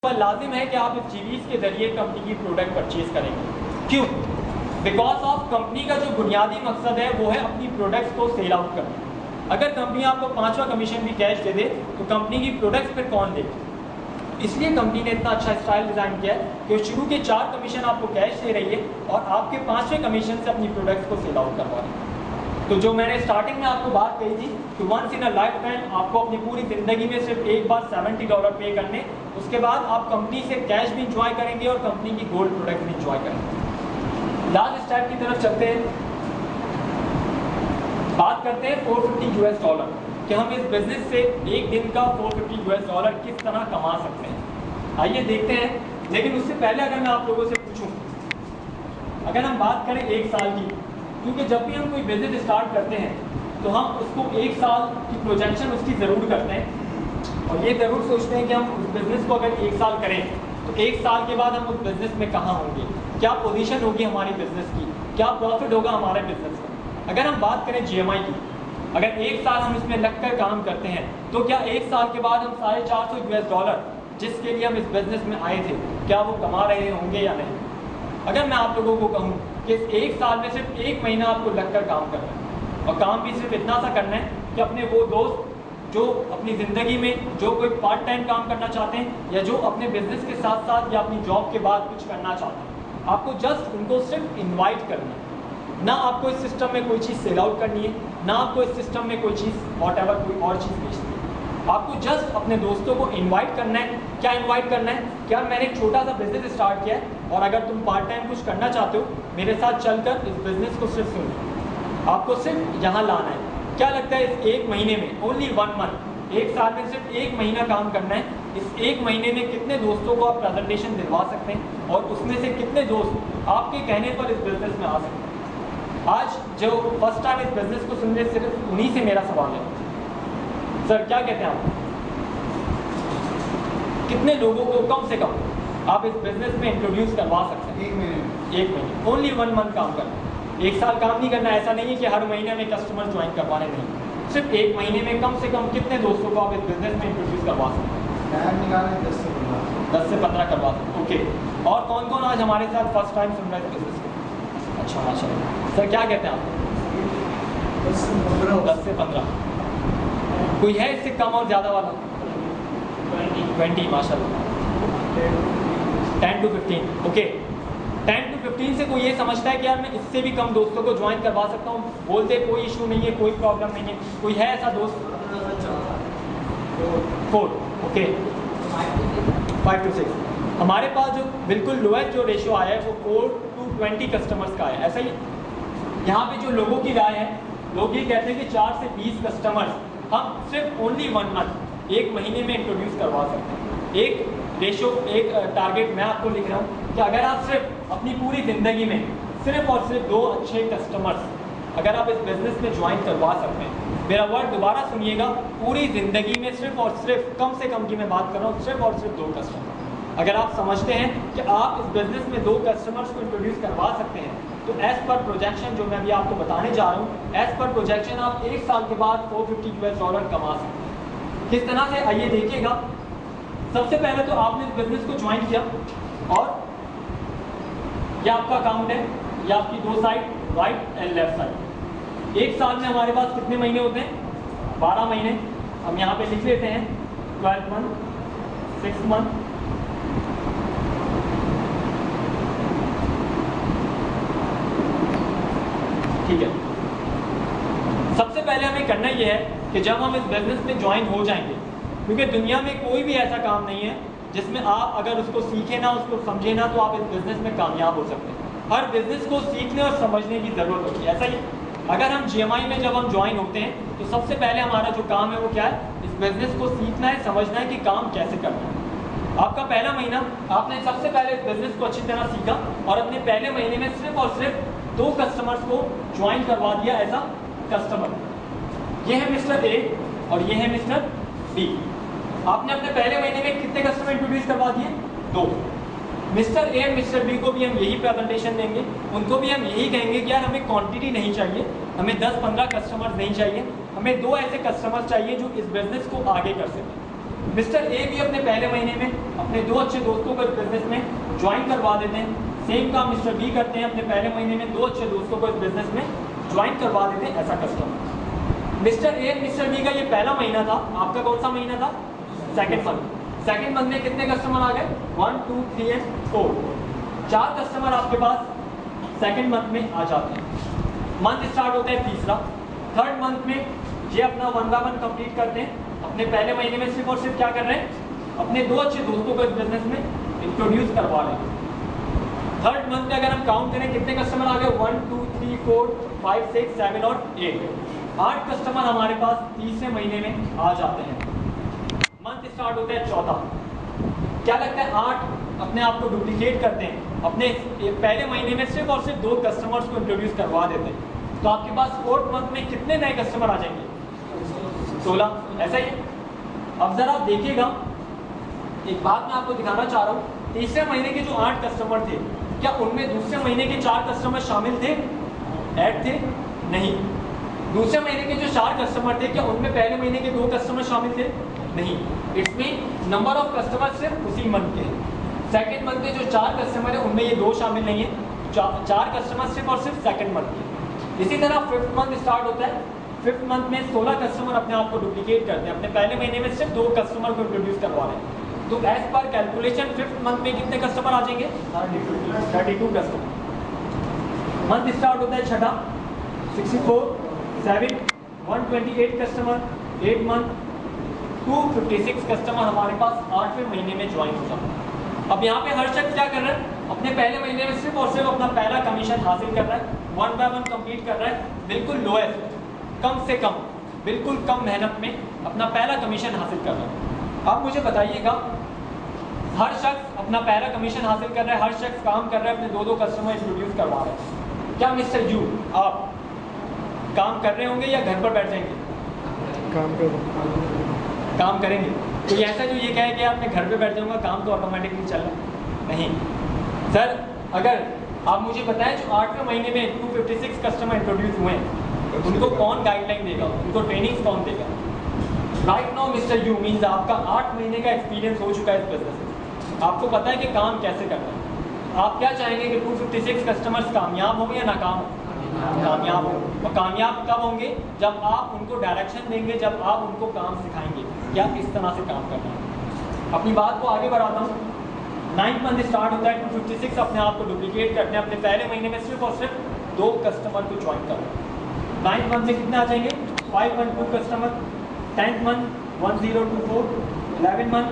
पर लाजिम है कि आप इस जीवीज के जरिए कंपनी की प्रोडक्ट परचेज करेंगे। क्यों? बिकॉज ऑफ कंपनी का जो बुनियादी मकसद है वो है अपनी प्रोडक्ट्स को सेल आउट करना। अगर कंपनी आपको 5वां कमीशन भी कैश दे दे तो कंपनी की प्रोडक्ट्स फिर कौन देगी? इसलिए कंपनी ने इतना अच्छा स्टाइल डिज़ाइन किया है कि शुरू के 4 कमीशन आपको कैश दे रही है और आपके 5वें कमीशन से अपनी प्रोडक्ट्स को सेल आउट करवा रही है। तो जो मैंने स्टार्टिंग में आपको बात कही थी कि once in a lifetime आपको अपनी पूरी ज़िंदगी में सिर्फ एक बार $70 पे करने, उसके बाद आप कंपनी से कैश भी इंजॉय करेंगे और कंपनी की गोल्ड प्रोडक्ट भी इंजॉय करेंगे। लास्ट स्टेप की तरफ चलते हैं, बात करते हैं $450 कि हम इस बिजनेस से एक दिन का $450 किस तरह कमा सकते हैं। आइए देखते हैं, लेकिन उससे पहले अगर मैं आप लोगों से पूछूं, अगर हम बात करें एक साल की, क्योंकि जब भी हम कोई बिजनेस स्टार्ट करते हैं तो हम उसको एक साल की प्रोजेक्शन उसकी ज़रूर करते हैं और ये ज़रूर सोचते हैं कि हम उस बिज़नेस को अगर एक साल करें तो एक साल के बाद हम उस बिज़नेस में कहाँ होंगे, क्या पोजीशन होगी हमारी बिज़नेस की, क्या प्रॉफिट होगा हमारे बिज़नेस का। अगर हम बात करें GMI की, अगर एक साल हम इसमें लगकर काम करते हैं तो क्या एक साल के बाद हम $450 जिसके लिए हम इस बिज़नेस में आए थे, क्या वो कमा रहे होंगे या नहीं? अगर मैं आप लोगों को कहूँ कि इस एक साल में सिर्फ 1 महीना आपको लगकर काम करना है और काम भी सिर्फ इतना सा करना है कि अपने वो दोस्त जो अपनी ज़िंदगी में जो कोई पार्ट टाइम काम करना चाहते हैं या जो अपने बिजनेस के साथ साथ या अपनी जॉब के बाद कुछ करना चाहते हैं, आपको जस्ट उनको सिर्फ इन्वाइट करना है। ना आपको इस सिस्टम में कोई चीज़ सेल आउट करनी है, ना आपको इस सिस्टम में कोई चीज़ वॉटएवर कोई और चीज़ बेचनी है। आपको जस्ट अपने दोस्तों को इनवाइट करना है। क्या इनवाइट करना है? क्या मैंने एक छोटा सा बिजनेस स्टार्ट किया है और अगर तुम पार्ट टाइम कुछ करना चाहते हो मेरे साथ चलकर इस बिजनेस को सिर्फ सुनो, आपको सिर्फ यहाँ लाना है। क्या लगता है इस एक महीने में, ओनली 1 मंथ, एक साल में सिर्फ 1 महीना काम करना है, इस 1 महीने में कितने दोस्तों को आप प्रेजेंटेशन दिलवा सकते हैं और उसमें से कितने दोस्त आपके कहने पर इस बिजनेस में आ सकते हैं? आज जो फर्स्ट टाइम इस बिजनेस को सुन रहे सिर्फ उन्हीं से मेरा सवाल है, सर क्या कहते हैं आप, कितने लोगों को कम से कम आप इस बिजनेस में इंट्रोड्यूस करवा सकते हैं? 1 महीने, ओनली 1 मंथ काम करना। 1 साल काम नहीं करना। ऐसा नहीं है कि हर महीने में कस्टमर ज्वाइन करवाने, नहीं, सिर्फ 1 महीने में कम से कम कितने दोस्तों को आप इस बिजनेस में इंट्रोड्यूस करवा सकते हैं? 10 से 15 करवा सकते हैं। ओके, और कौन कौन आज हमारे साथ फर्स्ट टाइम सुन रहे हैं बिजनेस को? अच्छा, माशाल्लाह। सर क्या कहते हैं आप? 10 से 15। कोई है इससे कम और ज़्यादा वाला? 20 माशाल्लाह। 10 to 15। ओके, 10 to 15 से कोई ये समझता है कि यार मैं इससे भी कम दोस्तों को ज्वाइन करवा सकता हूँ, बोलते कोई इशू नहीं है, कोई प्रॉब्लम नहीं है। कोई है ऐसा दोस्त? 4। Okay, 5 to 6। हमारे पास जो बिल्कुल लोएस्ट जो रेशियो आया है वो 4 to 20 कस्टमर्स का है। ऐसा ही यहाँ पे जो लोगों की राय है, लोग ये कहते हैं कि 4 से 20 कस्टमर्स हम सिर्फ ओनली 1 मंथ, 1 महीने में इंट्रोड्यूस करवा सकते हैं। एक रेशो, एक टारगेट मैं आपको लिख रहा हूँ कि अगर आप सिर्फ अपनी पूरी ज़िंदगी में सिर्फ और सिर्फ 2 अच्छे कस्टमर्स अगर आप इस बिज़नेस में ज्वाइन करवा सकते हैं, मेरा वर्ड दोबारा सुनिएगा, पूरी ज़िंदगी में सिर्फ और सिर्फ, कम से कम की मैं बात कर रहा हूँ, सिर्फ और सिर्फ 2 कस्टमर अगर आप समझते हैं कि आप इस बिज़नेस में 2 कस्टमर्स को इंट्रोड्यूस करवा सकते हैं तो एज़ पर प्रोजेक्शन जो मैं अभी आपको बताने जा रहा हूँ, एज़ पर प्रोजेक्शन आप 1 साल के बाद $450 कमा सकते हैं। किस तरह से, आइए देखिएगा। सबसे पहले तो आपने इस बिजनेस को ज्वाइन किया और यह आपका अकाउंट है, यह आपकी 2 side, right and left side. 1 साल में हमारे पास कितने महीने होते हैं? 12 महीने। हम यहाँ पे लिख लेते हैं 12 मंथ, 6 मंथ, ठीक है। सबसे पहले हमें करना यह है कि जब हम इस बिजनेस में ज्वाइन हो जाएंगे, क्योंकि दुनिया में कोई भी ऐसा काम नहीं है जिसमें आप अगर उसको सीखें ना, उसको समझे ना, तो आप इस बिजनेस में कामयाब हो सकते हैं। हर बिजनेस को सीखने और समझने की ज़रूरत होती है। ऐसा ही अगर हम GMI में जब हम ज्वाइन होते हैं तो सबसे पहले हमारा जो काम है वो क्या है? इस बिजनेस को सीखना है, समझना है कि काम कैसे करना है। आपका पहला महीना आपने सबसे पहले इस बिजनेस को अच्छी तरह सीखा और अपने पहले महीने में सिर्फ और सिर्फ 2 कस्टमर्स को ज्वाइन करवा दिया एज अ कस्टमर। ये है मिस्टर ए और ये है मिस्टर बी। आपने अपने पहले महीने में कितने कस्टमर इंट्रोड्यूस करवा दिए? 2। मिस्टर ए और मिस्टर बी को भी हम यही प्रेजेंटेशन देंगे, उनको भी हम यही कहेंगे कि यार हमें क्वांटिटी नहीं चाहिए, हमें 10-15 कस्टमर्स नहीं चाहिए, हमें 2 ऐसे कस्टमर्स चाहिए जो इस बिजनेस को आगे कर सकें। मिस्टर ए भी अपने पहले महीने में अपने 2 अच्छे दोस्तों को इस बिजनेस में ज्वाइन करवा देते हैं। सेम काम मिस्टर बी करते हैं, अपने पहले महीने में 2 अच्छे दोस्तों को इस बिजनेस में ज्वाइन करवा देते हैं ऐसा customer. Mister A mister B का ये पहला महीना था, आपका कौन सा महीना था? Second month. सेकंड मंथ में कितने कस्टमर आ गए? 1 2 3 एंड 4, 4 कस्टमर आपके पास सेकंड मंथ में आ जाते हैं। मंथ स्टार्ट होता है तीसरा। थर्ड मंथ में ये अपना 1 by 1 कंप्लीट करते हैं। अपने पहले महीने में सिर्फ और सिर्फ क्या कर रहे हैं? अपने 2 अच्छे दोस्तों को इस बिजनेस में इंट्रोड्यूस करवा रहे हैं। थर्ड मंथ में अगर हम काउंट करें कितने कस्टमर आ गए? 1 2 3 4 5 6 7 और 8 कस्टमर हमारे पास तीसरे महीने में आ जाते हैं। मंथ स्टार्ट होता है चौथा। क्या लगता है? 8 अपने आप को डुप्लीकेट करते हैं, अपने पहले महीने में सिर्फ और सिर्फ 2 कस्टमर्स को इंट्रोड्यूस करवा देते हैं। तो आपके पास फोर्थ मंथ में कितने नए कस्टमर आ जाएंगे? 16। ऐसा ही है। अब जरा आप देखिएगा, एक बात मैं आपको दिखाना चाह रहा हूँ। तीसरे महीने के जो 8 कस्टमर थे, क्या उनमें दूसरे महीने के 4 कस्टमर शामिल थे? ऐड थे? नहीं। दूसरे महीने के जो 4 कस्टमर थे, क्या उनमें पहले महीने के 2 कस्टमर शामिल थे? नहीं। It's mean number of customer सिर्फ उसी मंथ के। सेकेंड मंथ के जो 4 कस्टमर है उनमें ये 2 शामिल नहीं है। 4 कस्टमर सिर्फ और सिर्फ सेकेंड मंथ के। इसी तरह फिफ्थ मंथ स्टार्ट होता है। फिफ्थ मंथ में 16 कस्टमर अपने आप को डुप्लीकेट करते हैं, अपने पहले महीने में सिर्फ 2 कस्टमर को इंट्रोड्यूस करवा रहे हैं। तो as per calculation fifth month में कितने कस्टमर आ जाएंगे? 32 कस्टमर। मंथ स्टार्ट होता है छठा, 64 7 128 कस्टमर। 8 मंथ 256 कस्टमर हमारे पास 8वें महीने में ज्वाइन हो जाता है। अब यहाँ पे हर शख्स क्या कर रहा है? अपने पहले महीने में सिर्फ और सिर्फ अपना पहला कमीशन हासिल कर रहा है, 1 by 1 कंप्लीट कर रहा है, बिल्कुल लोएस्ट, कम से कम, बिल्कुल कम मेहनत में अपना पहला कमीशन हासिल कर रहा है। आप मुझे बताइएगा, हर शख्स अपना पहला कमीशन हासिल कर रहा है, हर शख्स काम कर रहा है, अपने 2 कोकस्टमर इंट्रोड्यूस करवा रहे हैं। क्या मिस्टर यू आप काम कर रहे होंगे या घर पर बैठ जाएंगे? काम करेंगे। तो ऐसा जो ये कहे कि आप मैं घर पे बैठ जाऊंगा, काम तो ऑटोमेटिकली चल रहा है? नहीं सर। अगर आप मुझे बताएं जो 8वें महीने में 256 कस्टमर इंट्रोड्यूस हुए हैं, उनको कौन गाइडलाइन देगा, उनको ट्रेनिंग कौन देगा? Right now mister you means आपका 8 महीने का एक्सपीरियंस हो चुका है इस बिजनेस में, आपको पता है कि काम कैसे करना है। आप क्या चाहेंगे कि 256 कस्टमर्स कामयाब होंगे या नाकाम हो? कामयाब हो। तो कामयाब कब होंगे? जब आप उनको डायरेक्शन देंगे, जब आप उनको काम सिखाएंगे क्या किस तरह से काम करना है। अपनी बात को आगे बढ़ाता हूँ। 9th मंथ स्टार्ट होता है, 256 अपने आप को डुप्लीकेट करते हैं, अपने पहले महीने में सिर्फ और सिर्फ 2 कस्टमर को ज्वाइन करो। 9th मंथ में कितने आ जाएंगे? 512 customer. 10th month 1024, 11th month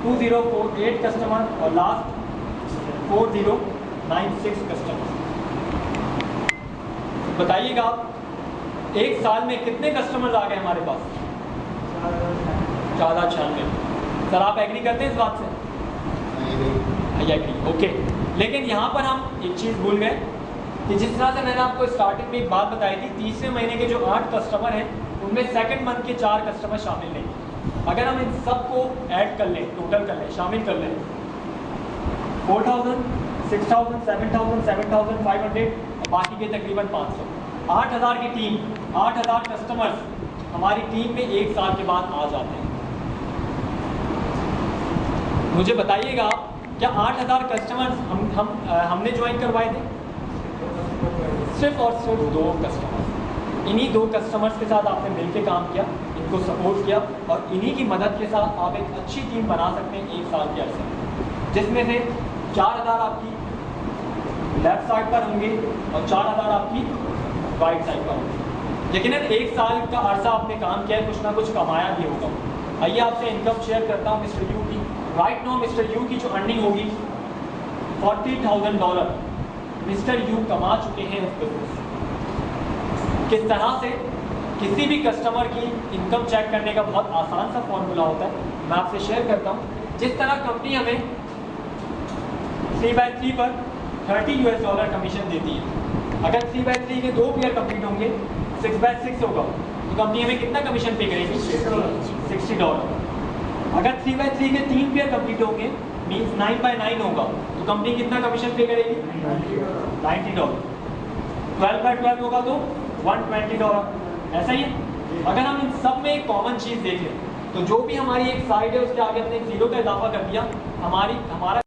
2048 customer और लास्ट 4096 कस्टमर। बताइएगा आप एक साल में कितने कस्टमर्स आ गए हमारे पास? 1496। सर आप एग्री करते हैं इस बात से? I agree. ओके। लेकिन यहाँ पर हम एक चीज़ भूल गए कि जिस तरह से मैंने आपको स्टार्टिंग में एक बात बताई थी, तीसरे महीने के जो 8 कस्टमर हैं उनमें सेकंड मंथ के 4 कस्टमर शामिल नहीं। अगर हम इन सबको ऐड कर लें, टोटल कर लें, शामिल कर लें, 4000, 6000, 7000, 7500 और बाकी के तकरीबन 500, 8000 की टीम, 8000 कस्टमर्स हमारी टीम में एक साल के बाद आ जाते हैं। मुझे बताइएगा क्या 8000 कस्टमर्स हमने ज्वाइन करवाए थे? सिर्फ और सिर्फ 2 कस्टमर्स। इन्हीं 2 कस्टमर्स के साथ आपने मिलकर काम किया, इनको सपोर्ट किया और इन्हीं की मदद के साथ आप एक अच्छी टीम बना सकते हैं 1 साल के अरसे में, जिसमें से 4000 आपकी लेफ्ट साइड पर होंगे और 4000 आपकी राइट साइड पर होंगे। लेकिन 1 साल का अरसा आपने काम किया है, कुछ ना कुछ कमाया भी होगा। आइए आपसे इनकम शेयर करता हूँ मिस्टर यू की। राइट नाउ मिस्टर यू की जो अर्निंग होगी $40,000 मिस्टर यू कमा चुके हैं इस बिजनेस से। किस तरह से? किसी भी कस्टमर की इनकम चेक करने का बहुत आसान सा फॉर्मूला होता है, मैं आपसे शेयर करता हूँ। जिस तरह कंपनी हमें 3/3 पर $30 कमीशन देती है, अगर 3/3 के 2 पेयर कंप्लीट होंगे 6/6 होगा, तो कंपनी हमें कितना कमीशन पे करेगी? $60। अगर 3/3 के 3 पेयर कंप्लीट होंगे मीन्स 9/9 होगा, तो कंपनी कितना कमीशन पे करेगी? $90। 12/12 होगा तो $120। ऐसा ही है। अगर हम इन सब में एक कॉमन चीज़ देखें तो जो भी हमारी एक साइड है उसके आगे हमने एक जीरो का इजाफा कर दिया, हमारा